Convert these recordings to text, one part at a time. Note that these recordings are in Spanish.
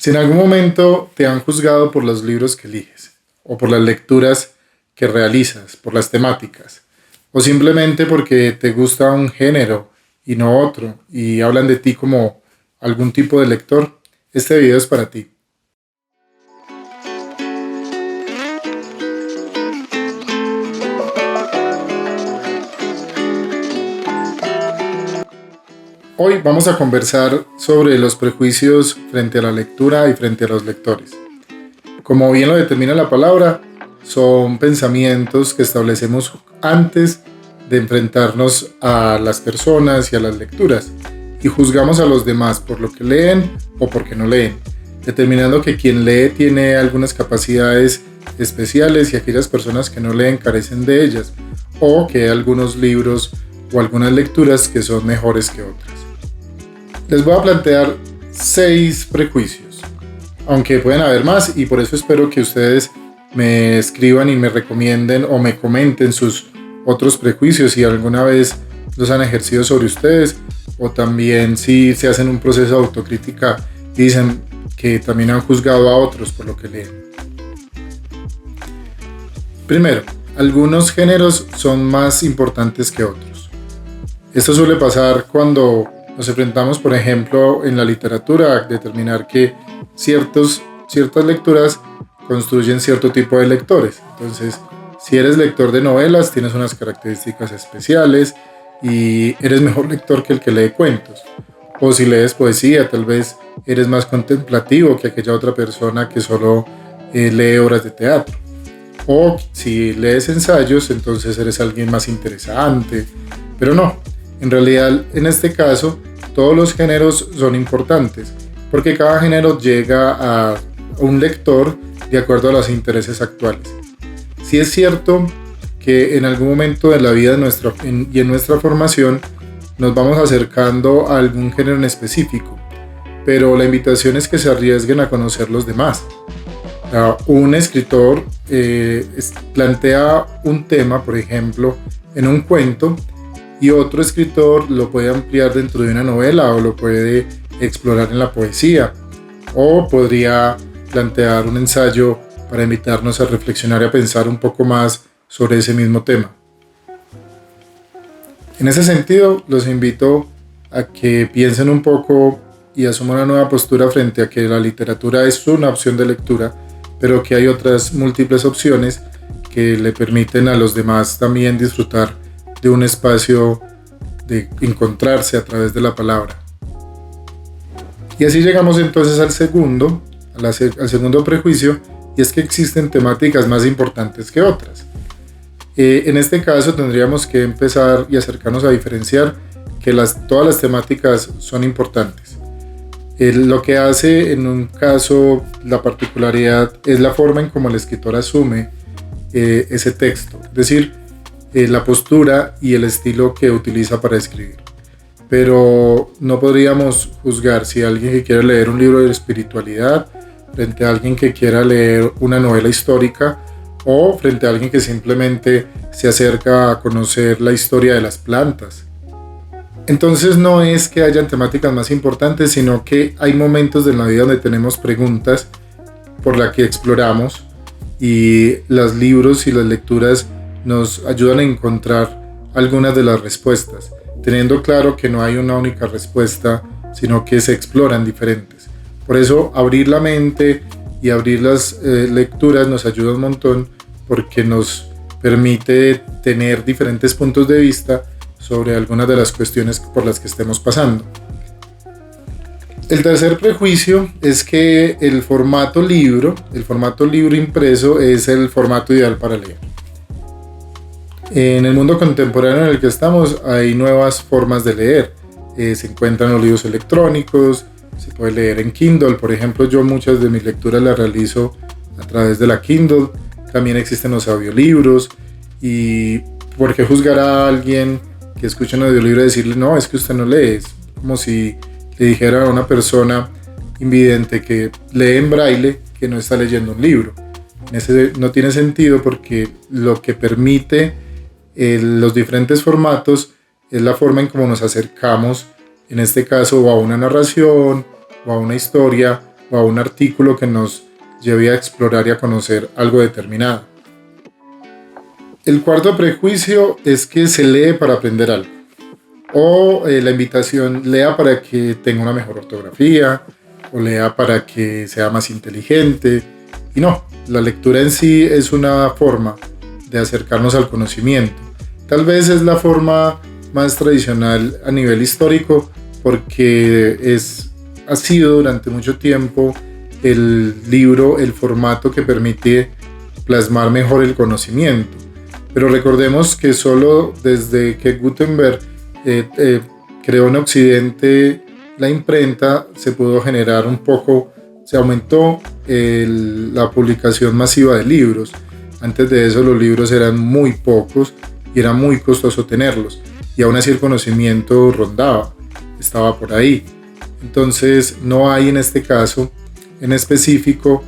Si en algún momento te han juzgado por los libros que eliges, o por las lecturas que realizas, por las temáticas, o simplemente porque te gusta un género y no otro, y hablan de ti como algún tipo de lector, este video es para ti. Hoy vamos a conversar sobre los prejuicios frente a la lectura y frente a los lectores. Como bien lo determina la palabra, son pensamientos que establecemos antes de enfrentarnos a las personas y a las lecturas, y juzgamos a los demás por lo que leen o porque no leen, determinando que quien lee tiene algunas capacidades especiales y aquellas personas que no leen carecen de ellas, o que hay algunos libros o algunas lecturas que son mejores que otras. Les voy a plantear 6 prejuicios, aunque pueden haber más, y por eso espero que ustedes me escriban y me recomienden o me comenten sus otros prejuicios si alguna vez los han ejercido sobre ustedes, o también si se hacen un proceso de autocrítica y dicen que también han juzgado a otros por lo que leen. Primero, algunos géneros son más importantes que otros. Esto suele pasar cuando nos enfrentamos, por ejemplo, en la literatura a determinar que ciertas lecturas construyen cierto tipo de lectores. Entonces, si eres lector de novelas, tienes unas características especiales y eres mejor lector que el que lee cuentos. O si lees poesía, tal vez eres más contemplativo que aquella otra persona que solo lee obras de teatro. O si lees ensayos, entonces eres alguien más interesante. Pero no, en realidad, en este caso, todos los géneros son importantes, porque cada género llega a un lector de acuerdo a los intereses actuales. Sí es cierto que en algún momento de la vida y en nuestra formación nos vamos acercando a algún género en específico, pero la invitación es que se arriesguen a conocer los demás. Un escritor plantea un tema, por ejemplo, en un cuento, y otro escritor lo puede ampliar dentro de una novela o lo puede explorar en la poesía, o podría plantear un ensayo para invitarnos a reflexionar y a pensar un poco más sobre ese mismo tema. En ese sentido, los invito a que piensen un poco y asuman una nueva postura frente a que la literatura es una opción de lectura, pero que hay otras múltiples opciones que le permiten a los demás también disfrutar de un espacio de encontrarse a través de la palabra. Y así llegamos entonces al segundo prejuicio, y es que existen temáticas más importantes que otras. En este caso tendríamos que empezar y acercarnos a diferenciar que todas las temáticas son importantes. Lo que hace en un caso la particularidad es la forma en cómo el escritor asume ese texto, es decir, la postura y el estilo que utiliza para escribir. Pero no podríamos juzgar si alguien que quiere leer un libro de espiritualidad frente a alguien que quiera leer una novela histórica, o frente a alguien que simplemente se acerca a conocer la historia de las plantas. Entonces no es que hayan temáticas más importantes, sino que hay momentos de la vida donde tenemos preguntas por las que exploramos, y los libros y las lecturas nos ayudan a encontrar algunas de las respuestas, teniendo claro que no hay una única respuesta, sino que se exploran diferentes. Por eso abrir la mente y abrir las lecturas nos ayuda un montón, porque nos permite tener diferentes puntos de vista sobre algunas de las cuestiones por las que estemos pasando. El tercer prejuicio es que el formato libro impreso es el formato ideal para leer. En el mundo contemporáneo en el que estamos hay nuevas formas de leer. Se encuentran los libros electrónicos, se puede leer en Kindle. Por ejemplo, yo muchas de mis lecturas las realizo a través de la Kindle. También existen los audiolibros. ¿Y por qué juzgar a alguien que escucha un audiolibro y decirle no, es que usted no lee? Es como si le dijera a una persona invidente que lee en braille que no está leyendo un libro. No tiene sentido, porque lo que permite los diferentes formatos es la forma en cómo nos acercamos, en este caso, o a una narración o a una historia, o a un artículo que nos lleve a explorar y a conocer algo determinado. El cuarto prejuicio es que se lee para aprender algo. O la invitación, lea para que tenga una mejor ortografía, o lea para que sea más inteligente. Y no, la lectura en sí es una forma de acercarnos al conocimiento. Tal vez es la forma más tradicional a nivel histórico, porque ha sido durante mucho tiempo el libro el formato que permite plasmar mejor el conocimiento. Pero recordemos que solo desde que Gutenberg creó en Occidente la imprenta, se pudo generar un poco, se aumentó la publicación masiva de libros. Antes de eso los libros eran muy pocos y era muy costoso tenerlos, y aún así el conocimiento rondaba, estaba por ahí. Entonces no hay en este caso en específico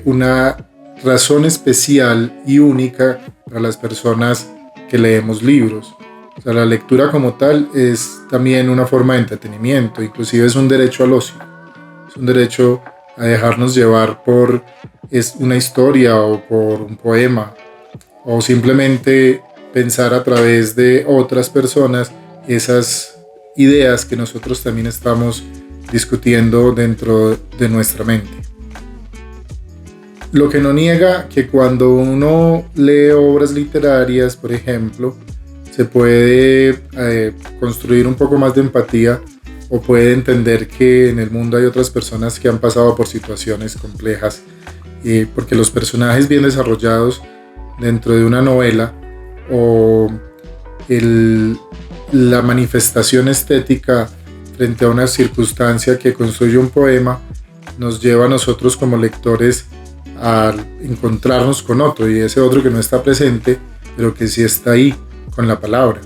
una razón especial y única para las personas que leemos libros. O sea, la lectura como tal es también una forma de entretenimiento, inclusive es un derecho al ocio, es un derecho a dejarnos llevar por una historia o por un poema, o simplemente pensar a través de otras personas esas ideas que nosotros también estamos discutiendo dentro de nuestra mente. Lo que no niega que cuando uno lee obras literarias, por ejemplo, se puede construir un poco más de empatía, o puede entender que en el mundo hay otras personas que han pasado por situaciones complejas, porque los personajes bien desarrollados dentro de una novela, o la manifestación estética frente a una circunstancia que construye un poema, nos lleva a nosotros como lectores a encontrarnos con otro, y ese otro que no está presente, pero que sí está ahí con la palabra.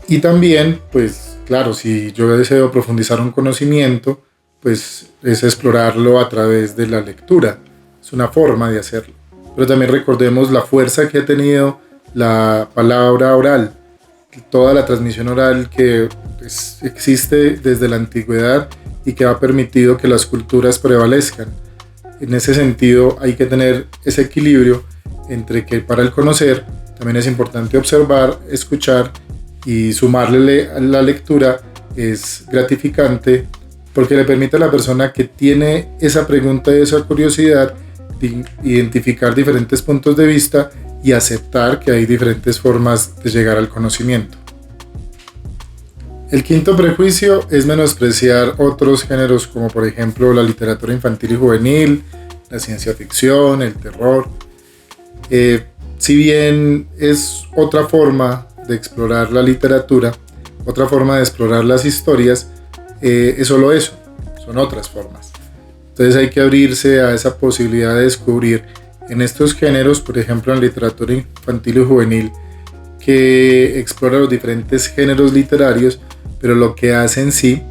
Y también, pues claro, si yo deseo profundizar un conocimiento, pues es explorarlo a través de la lectura, es una forma de hacerlo. Pero también recordemos la fuerza que ha tenido la palabra oral, toda la transmisión oral que pues existe desde la antigüedad y que ha permitido que las culturas prevalezcan. En ese sentido hay que tener ese equilibrio entre que para el conocer también es importante observar, escuchar, y sumarle a la lectura es gratificante porque le permite a la persona que tiene esa pregunta y esa curiosidad de identificar diferentes puntos de vista y aceptar que hay diferentes formas de llegar al conocimiento. El quinto prejuicio es menospreciar otros géneros, como por ejemplo la literatura infantil y juvenil, la ciencia ficción, el terror. Si bien es otra forma de explorar la literatura, otra forma de explorar las historias, es solo eso, son otras formas. Entonces hay que abrirse a esa posibilidad de descubrir en estos géneros, por ejemplo en literatura infantil y juvenil, que explora los diferentes géneros literarios, pero lo que hace en sí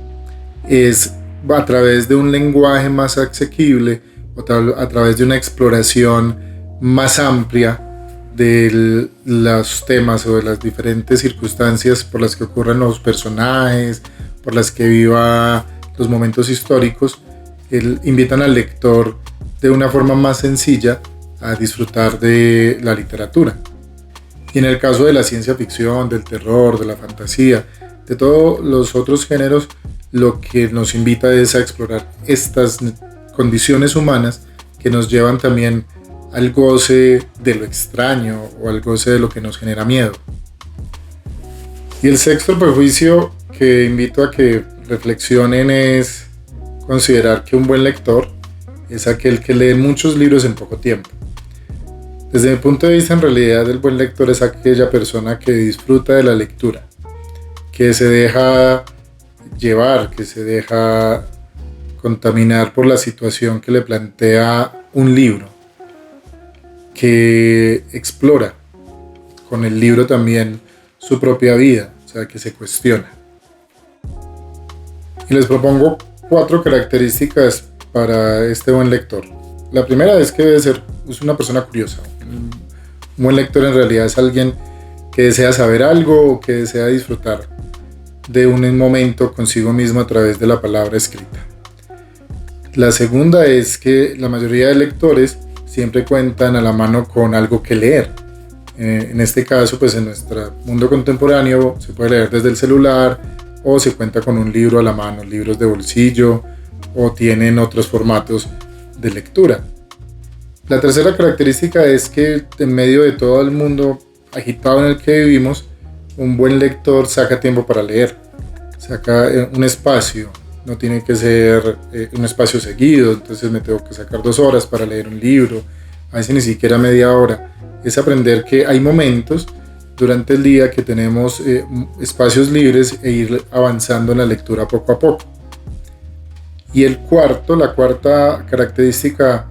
es a través de un lenguaje más asequible, o a través de una exploración más amplia de los temas o de las diferentes circunstancias por las que ocurren los personajes, por las que viva los momentos históricos, invitan al lector de una forma más sencilla a disfrutar de la literatura. Y en el caso de la ciencia ficción, del terror, de la fantasía, de todos los otros géneros, lo que nos invita es a explorar estas condiciones humanas que nos llevan también al goce de lo extraño o al goce de lo que nos genera miedo. Y el sexto prejuicio que invito a que reflexionen es considerar que un buen lector es aquel que lee muchos libros en poco tiempo. Desde mi punto de vista, en realidad el buen lector es aquella persona que disfruta de la lectura, que se deja llevar, que se deja contaminar por la situación que le plantea un libro, que explora con el libro también su propia vida, o sea, que se cuestiona. Y les propongo 4 características para este buen lector. La primera es que debe ser una persona curiosa. Un buen lector en realidad es alguien que desea saber algo o que desea disfrutar de un momento consigo mismo a través de la palabra escrita. La segunda es que la mayoría de lectores siempre cuentan a la mano con algo que leer. En este caso, pues en nuestro mundo contemporáneo se puede leer desde el celular o se cuenta con un libro a la mano, libros de bolsillo o tienen otros formatos de lectura. La tercera característica es que en medio de todo el mundo agitado en el que vivimos, un buen lector saca tiempo para leer, saca un espacio, no tiene que ser un espacio seguido, entonces me tengo que sacar 2 horas para leer un libro, a veces ni siquiera media hora. Es aprender que hay momentos durante el día que tenemos espacios libres e ir avanzando en la lectura poco a poco. Y la cuarta característica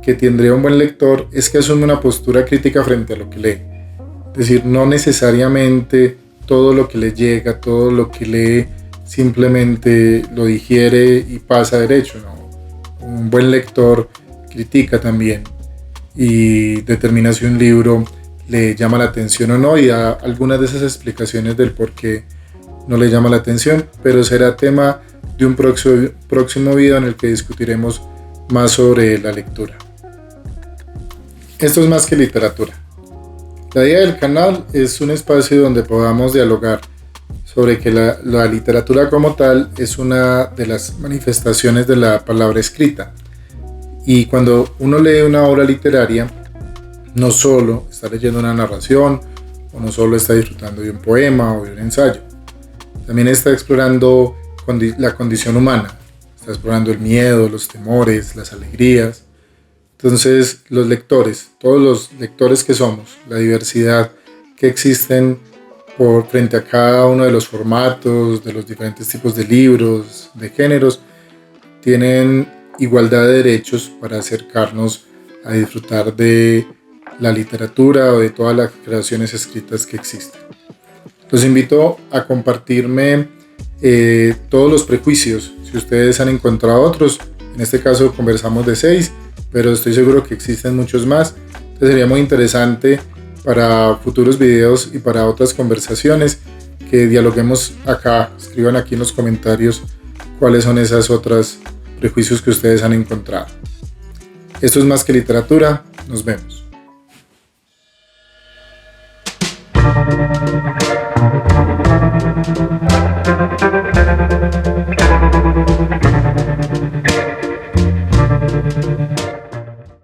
que tendría un buen lector es que asume una postura crítica frente a lo que lee. Es decir, no necesariamente todo lo que le llega, todo lo que lee, simplemente lo digiere y pasa derecho, ¿no? Un buen lector critica también y determina si un libro le llama la atención o no y da algunas de esas explicaciones del por qué no le llama la atención, pero será tema de un próximo video en el que discutiremos más sobre la lectura. Esto es Más que Literatura. La idea del canal es un espacio donde podamos dialogar sobre que la literatura como tal es una de las manifestaciones de la palabra escrita. Y cuando uno lee una obra literaria, no solo está leyendo una narración, o no solo está disfrutando de un poema o de un ensayo, también está explorando la condición humana, está explorando el miedo, los temores, las alegrías. Entonces los lectores, todos los lectores que somos, la diversidad que existen frente a cada uno de los formatos, de los diferentes tipos de libros, de géneros, tienen igualdad de derechos para acercarnos a disfrutar de la literatura o de todas las creaciones escritas que existen. Los invito a compartirme todos los prejuicios, si ustedes han encontrado otros. En este caso conversamos de 6, pero estoy seguro que existen muchos más. Entonces sería muy interesante para futuros videos y para otras conversaciones que dialoguemos acá. Escriban aquí en los comentarios cuáles son esas otras prejuicios que ustedes han encontrado. Esto es Más que Literatura. Nos vemos.